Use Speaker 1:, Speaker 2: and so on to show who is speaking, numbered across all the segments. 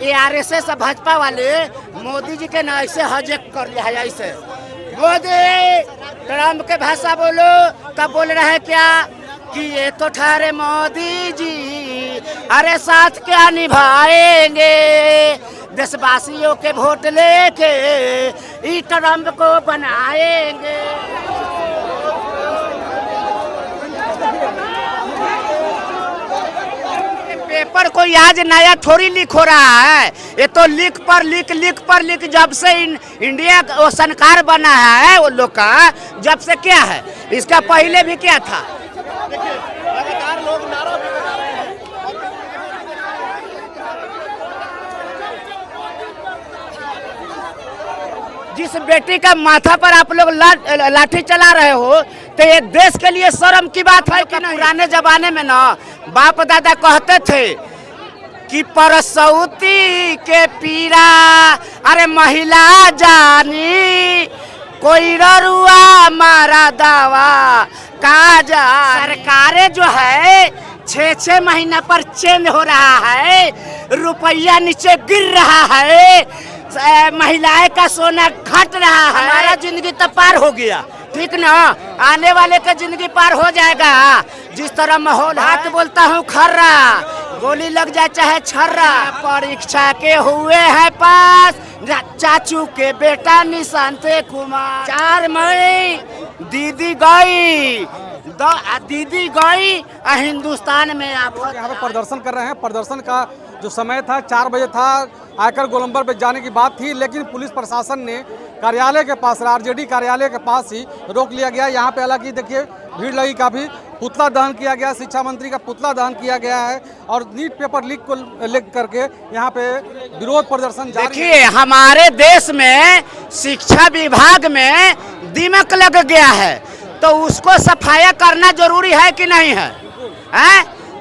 Speaker 1: ये आरएसएस भाजपा वाले मोदी जी के ना ऐसे हजेक कर लिया है। ऐसे मोदी ट्रम्प के भाषा बोलो तब बोल रहे हैं क्या कि ये तो ठहरे मोदी जी, अरे साथ क्या निभाएंगे, देशवासियों के वोट लेके ई ट्रम्प को बनाएंगे। पेपर कोई आज नया थोड़ी लीक हो रहा है, ये तो लीक पर लीक जब से इंडिया वो सरकार बना है वो लोग का, जब से क्या है, इसका पहले भी क्या था।
Speaker 2: लगातार लोग नारा भी लगा रहे हैं।
Speaker 1: जिस बेटी का माथा पर आप लोग लाठी चला रहे हो तो ये देश के लिए शर्म की बात है कि नहीं। पुराने जमाने में ना बाप दादा कहते थे कि परसौती के पीरा, अरे महिला जानी कोई रुआ मारा दावा काजा। सरकारें जो है 6-6 महीना पर चेंज हो रहा है, रुपया नीचे गिर रहा है, महिलाएं का सोना घट रहा है। हमारा जिंदगी तो पार हो गया, ठीक ना, आने वाले का जिंदगी पार हो जाएगा। जिस तरह माहौल हाथ बोलता हूँ खर्रा, गोली लग जाए चाहे छर्रा। परीक्षा के हुए हैं पास चाचू के बेटा निशांत कुमार। 4 मई दीदी गई हिंदुस्तान में। आप
Speaker 2: यहाँ पे प्रदर्शन कर रहे हैं। प्रदर्शन का जो समय था 4 बजे था, आयकर गोलंबर पे जाने की बात थी, लेकिन पुलिस प्रशासन ने कार्यालय के पास, आरजेडी कार्यालय के पास ही रोक लिया गया। यहाँ पे हालांकि देखिए भीड़ लगी काफ़ी, पुतला दहन किया गया, शिक्षा मंत्री का पुतला दहन किया गया है और नीट पेपर लीक को लेकर करके यहाँ पे विरोध प्रदर्शन जारी।
Speaker 1: देखिए हमारे देश में शिक्षा विभाग में दीमक लग गया है, तो उसको सफाया करना जरूरी है कि नहीं है,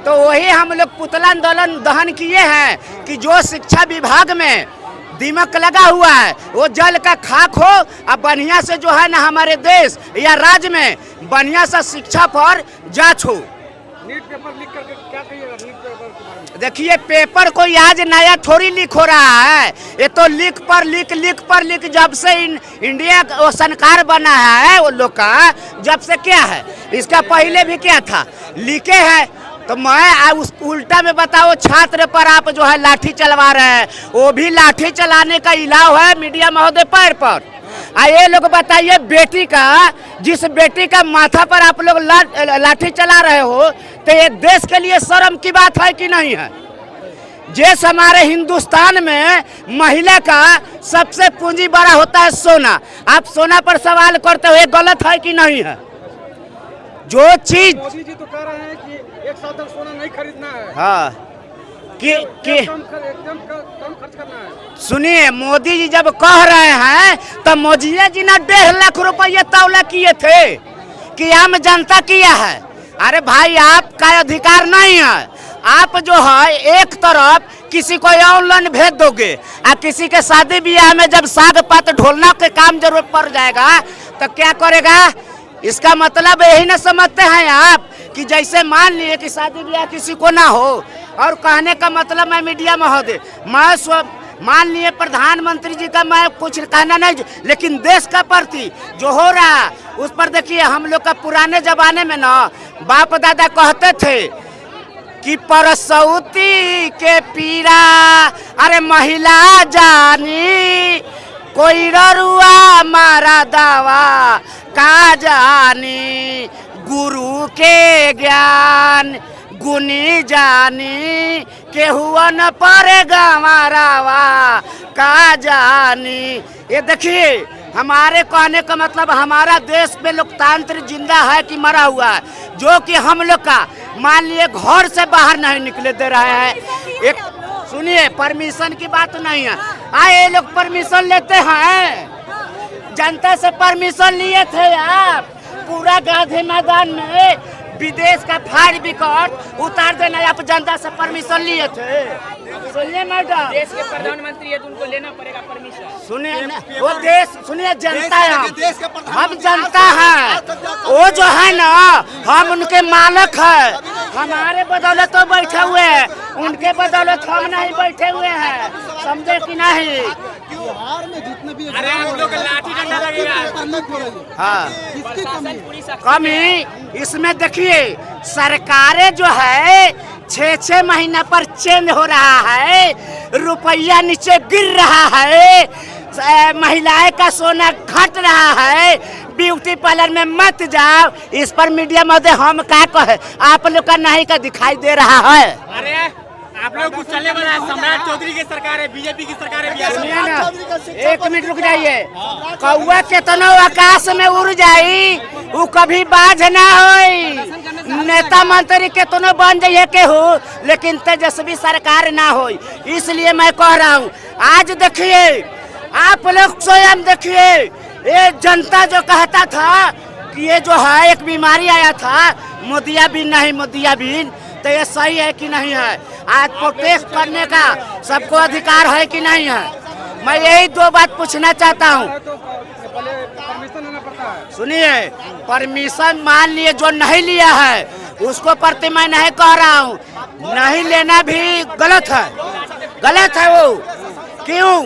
Speaker 1: तो वही हम लोग पुतला आंदोलन दहन किए हैं कि जो शिक्षा विभाग में दीमक लगा हुआ है वो जल का खाक हो, अब बढ़िया से जो है ना हमारे देश या राज्य में बढ़िया से शिक्षा पर जांच हो।
Speaker 2: नीट पेपर लीक करके क्या कहिएगा नीट पेपर के बारे में?
Speaker 1: देखिए पेपर कोई आज नया थोड़ी लीक हो रहा है, ये तो लीक पर लीक जब से इंडिया वो सरकार बना है वो लोग का, जब से क्या है, इसका पहले भी क्या था, लीके है। तो मैं उस उल्टा में बताओ, छात्र पर आप जो है लाठी चलवा रहे हैं, वो भी लाठी चलाने का इलाव है मीडिया महोदय पैर पर। ये लोग बताइए बेटी का, जिस बेटी का माथा पर आप लोग लाठी चला रहे हो, तो ये देश के लिए शर्म की बात है कि नहीं है। जैसे हमारे हिंदुस्तान में महिला का सबसे पूंजी बड़ा होता है सोना, आप सोना पर सवाल करते हो, ये गलत है कि नहीं है। जो चीज
Speaker 2: मोदी जी तो कह रहे हैं कि एक साल तक सोना नहीं खरीदना है,
Speaker 1: हाँ
Speaker 2: एकदम कम खर्च करना है।
Speaker 1: सुनिए मोदी जी जब कह रहे हैं तो मोदी जी ने 1.5 लाख रुपये तौला किए थे कि आम जनता किया है। अरे भाई आपका अधिकार नहीं है, आप जो है एक तरफ किसी को ऑनलाइन भेज दोगे और किसी के शादी ब्याह में जब साग पात ढोलना के काम जरूरत पड़ जाएगा तो क्या करेगा। इसका मतलब यही ना समझते हैं आप कि जैसे मान लिए कि शादी ब्याह किसी को ना हो, और कहने का मतलब मैं मीडिया महोदय, मैं मान लिए प्रधानमंत्री जी का मैं कुछ कहना नहीं, लेकिन देश का प्रति जो हो रहा उस पर देखिए। हम लोग का पुराने जमाने में ना बाप दादा कहते थे कि परसौती के पीरा, अरे महिला जानी कोई रुआ मारा दावा का जानी, गुरु के ज्ञान गुनी जानी केहुआ न पड़ेगा मारावा का जानी। ये देखिए हमारे कहने का मतलब हमारा देश में लोकतंत्र जिंदा है कि मरा हुआ है, जो कि हम लोग का मान लिए घर से बाहर नहीं निकले दे रहे हैं। एक सुनिए परमिशन की बात नहीं है, ये लोग परमिशन लेते हैं, जनता से परमिशन लिए थे आप। पूरा गांधी मैदान में विदेश का फायर विकेट उतार देना आप जनता से परमिशन लिए थे। सुनिए मैडम,
Speaker 3: देश के प्रधानमंत्री है तो उनको लेना पड़ेगा परमिशन।
Speaker 1: सुनिए वो देश, सुनिए जनता है, हम जनता है, वो जो है ना हम उनके मालिक है, हमारे बदौलत तो बैठे हुए हैं, उनके बदौलत हम नहीं बैठे हुए हैं, समझे कि नहीं?
Speaker 4: बिहार में जितने भी
Speaker 3: अरे हम लोग का लाठी डंडा लगेगा।
Speaker 1: हाँ,
Speaker 4: किसकी कमी है?
Speaker 3: पुलिस
Speaker 1: कमी इसमें देखिए, सरकारें जो है 6-6 महीना पर चेंज हो रहा है, रुपया नीचे गिर रहा है, महिलाएं का सोना घट रहा है, ब्यूटी पार्लर में मत जाओ, इस पर मीडिया मध्य हम क्या कहे, आप लोग का नहीं का दिखाई दे रहा है।
Speaker 3: अरे आप लोग कुछ चलने वाला है, सम्राट चौधरी की सरकार है, बीजेपी की सरकार है बिहार
Speaker 1: सुनिए
Speaker 3: में।
Speaker 1: ना, एक मिनट रुक जाइए, कौआ केतनो आकाश में उड़ जाई, वो कभी बाझ ना होई, नेता मंत्री केतनो बन जाइए केहू, लेकिन तेजस्वी सरकार ना होई। इसलिए मैं कह रहा हूँ, आज देखिए, आप लोग स्वयं देखिए, ये जनता जो कहता था कि ये जो है एक बीमारी आया था मोतियाबिंद नहीं मोतियाबिंद, तो ये सही है कि नहीं है? आज प्रोटेस्ट करने का सबको अधिकार है कि नहीं है? मैं यही दो बात पूछना चाहता हूँ।
Speaker 2: तो पहले परमिशन लेना पड़ता है।
Speaker 1: सुनिए, परमिशन मान लिए जो नहीं लिया है उसको प्रति मैं नहीं कह रहा हूँ, नहीं लेना भी गलत है, गलत है वो। क्यों?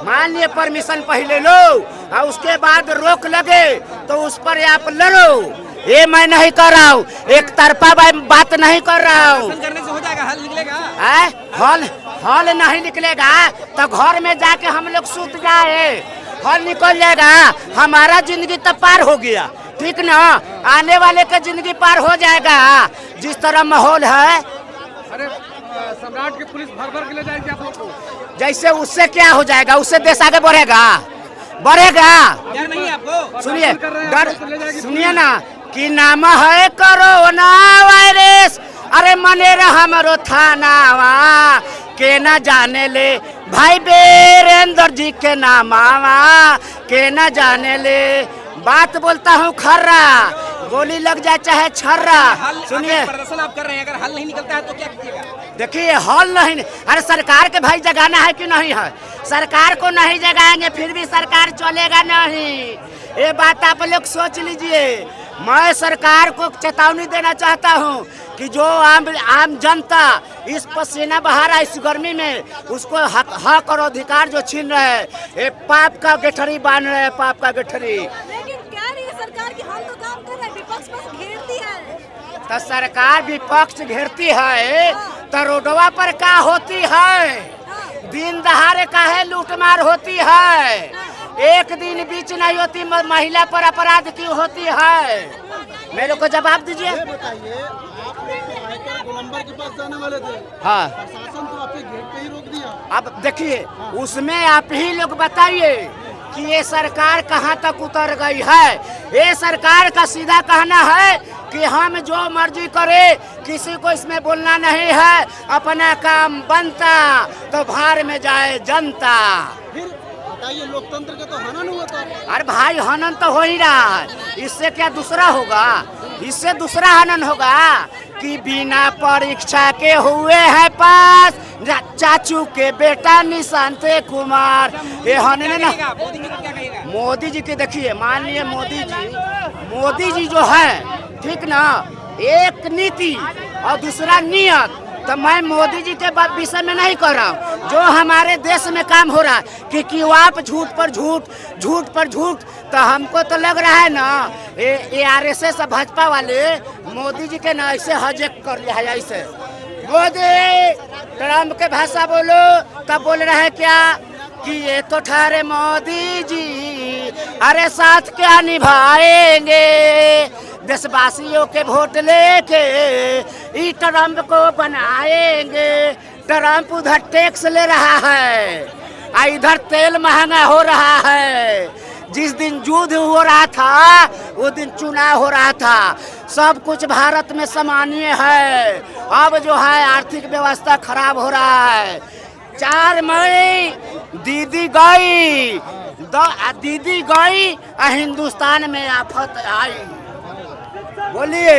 Speaker 1: मान लिए परमिशन पहले लो और उसके बाद रोक लगे तो उस पर आप लड़ो, ये मैं नहीं कर रहा हूँ, एक तरफा बात नहीं कर रहा हूँ।
Speaker 3: करने से हो जाएगा, हल निकलेगा।
Speaker 1: हल नहीं निकलेगा तो घर में जाके हम लोग सूत जाए, हल निकल जाएगा, हमारा जिंदगी तो पार हो गया, ठीक ना? आने वाले का जिंदगी पार हो जाएगा, जिस तरह माहौल है।
Speaker 2: अरे सम्राट की पुलिस भर भर के ले जाएगी आप लोग को।
Speaker 1: जैसे उससे क्या हो जाएगा, उससे देश आगे बढ़ेगा, बढ़ेगा।
Speaker 3: डर नहीं है आपको?
Speaker 1: सुनिए,
Speaker 2: कर रहे हैं,
Speaker 1: डर,
Speaker 2: तो ले जाएगी
Speaker 1: सुनिए ना कि नाम है कोरोना वायरस, अरे मने रहा हमारो थानावा के ना जाने ले, भाई बीरेंद्र जी के नामावा के ना जाने ले, बात बोलता हूँ खर्रा, गोली लग जाए चाहे छर्रा। सुनिए,
Speaker 3: प्रदर्शन आप कर रहे हैं, अगर हल नहीं निकलता है तो क्या कीजिएगा?
Speaker 1: देखिए हल नहीं, अरे सरकार के भाई जगाना है कि नहीं है? सरकार को नहीं जगाएंगे फिर भी सरकार चलेगा नहीं, ये बात आप लोग सोच लीजिए। मैं सरकार को चेतावनी देना चाहता हूँ कि जो आम जनता इस पसीना बहा रहा है इस गर्मी में, उसको हक और अधिकार जो छीन रहे हैं, ये पाप का गठरी बांध रहे हैं, पाप का गठरी।
Speaker 5: लेकिन क्या नहीं है सरकार की, हम तो काम कर रहे हैं, विपक्ष बस घेरती है।
Speaker 1: तो सरकार विपक्ष घेरती है तो रोडवा पर क्या होती है? दिन दहाड़े काहे लूटमार होती है? एक दिन बीच नहीं होती, महिला पर अपराध क्यों होती है? मेरे को जवाब दीजिए।
Speaker 4: ये बताइए, आप लोग आयकर गोलंबर के पास जाने वाले थे,
Speaker 1: हाँ,
Speaker 4: प्रशासन तो आपके गेट पे ही रोक दिया।
Speaker 1: अब देखिए, उसमें आप ही लोग बताइए कि ये सरकार कहाँ तक उतर गई है। ये सरकार का सीधा कहना है कि हम जो मर्जी करे, किसी को इसमें बोलना नहीं है, अपना काम बनता तो भार में जाए जनता।
Speaker 4: फिर बताइए, लोकतंत्र का तो हनन हुआ था।
Speaker 1: अरे भाई हनन तो हो ही रहा है, इससे क्या दूसरा होगा? इससे दूसरा हनन होगा कि बिना परीक्षा के हुए हैं पास चाचू के बेटा निशांत कुमार। ये हनन ना,
Speaker 3: मोदी जी को क्या कहेगा?
Speaker 1: मोदी जी के देखिए, मान लिए मोदी जी जो है, ठीक ना, एक नीति और दूसरा नियत। तो मैं मोदी जी के विषय में नहीं कह रहा हूँ, जो हमारे देश में काम हो रहा है कि आप झूठ पर झूठ, झूठ पर झूठ, तो हमको तो लग रहा है ना ये आरएसएस भाजपा वाले मोदी जी के ना ऐसे हजक कर लिया है। ऐसे मोदी ट्रम्प के भाषा बोलो तब बोल रहे हैं क्या कि ये तो ठहरे मोदी जी, अरे साथ क्या निभाएंगे, देशवासियों के वोट लेके ई ट्रम्प को बनाएंगे। ट्रम्प उधर टैक्स ले रहा है, इधर तेल महंगा हो रहा है। जिस दिन युद्ध हो रहा था वो दिन चुनाव हो रहा था, सब कुछ भारत में सामान्य है। अब जो है आर्थिक व्यवस्था खराब हो रहा है। 4 मई दीदी गई, दीदी गई, हिंदुस्तान में आफत आई। बोलिए।